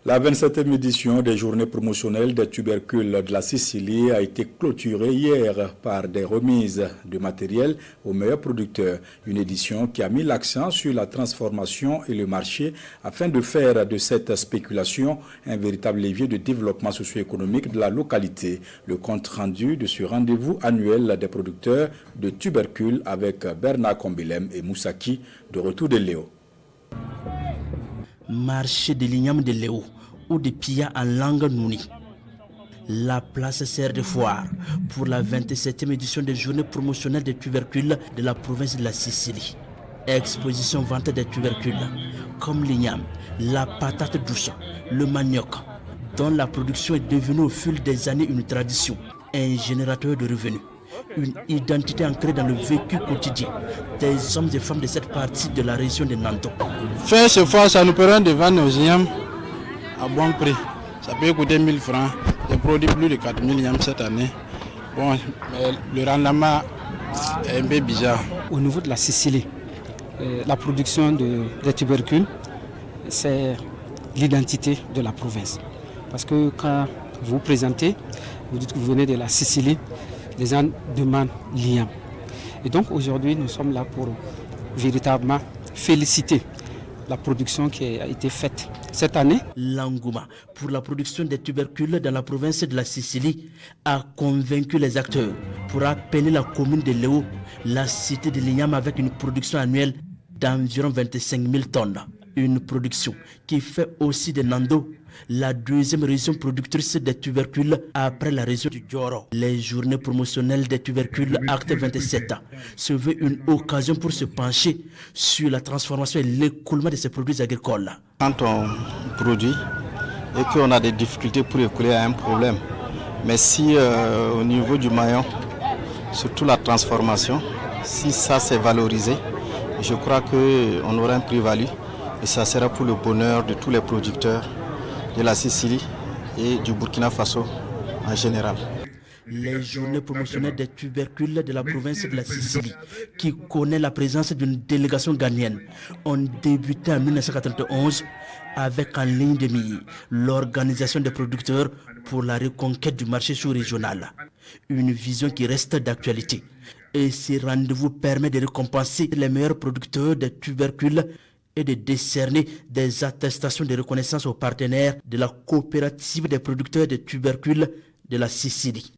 La 27e édition des journées promotionnelles des tubercules de la Sicile a été clôturée hier par des remises de matériel aux meilleurs producteurs. Une édition qui a mis l'accent sur la transformation et le marché afin de faire de cette spéculation un véritable levier de développement socio-économique de la localité. Le compte rendu de ce rendez-vous annuel des producteurs de tubercules avec Bernard Kombilem et Moussaki de retour de Léo. Marché de l'igname de Léo ou de Pia en langue nouni. La place sert de foire pour la 27e édition des journées promotionnelles des tubercules de la province de la Sicile. Exposition vente des tubercules comme l'igname, la patate douce, le manioc, dont la production est devenue au fil des années une tradition, un générateur de revenus. Une identité ancrée dans le vécu quotidien des hommes et femmes de cette partie de la région de Nanto. Faire ce foire, ça nous permet de vendre nos ignames à bon prix. Ça peut coûter 1000 francs. J'ai produit plus de 4000 ignames cette année. Bon, mais le rendement est un peu bizarre. Au niveau de la Sicile, la production des tubercules, c'est l'identité de la province. Parce que quand vous vous présentez, vous dites que vous venez de la Sicile, les gens demandent l'igname. Et donc aujourd'hui, nous sommes là pour véritablement féliciter la production qui a été faite cette année. L'engouement pour la production des tubercules dans la province de la Sicile a convaincu les acteurs pour appeler la commune de Léo la cité de l'igname avec une production annuelle d'environ 25 000 tonnes. Une production qui fait aussi de Nando la deuxième région productrice des tubercules après la région du Djoro. Les journées promotionnelles des tubercules Acte 27 se veut une occasion pour se pencher sur la transformation et l'écoulement de ces produits agricoles. Quand on produit et qu'on a des difficultés pour écouler à un problème, mais si au niveau du maillon, surtout la transformation, si ça s'est valorisé, je crois qu'on aura un plus-value et ça sera pour le bonheur de tous les producteurs de la Sicile et du Burkina Faso en général. Les journées promotionnelles des tubercules de la province de la Sicile, qui connaît la présence d'une délégation ghanéenne, ont débuté en 1991 avec en ligne de mire l'organisation des producteurs pour la reconquête du marché sous-régional. Une vision qui reste d'actualité. Et ces rendez-vous permettent de récompenser les meilleurs producteurs de tubercules et de décerner des attestations de reconnaissance aux partenaires de la coopérative des producteurs de tubercules de la Sicile.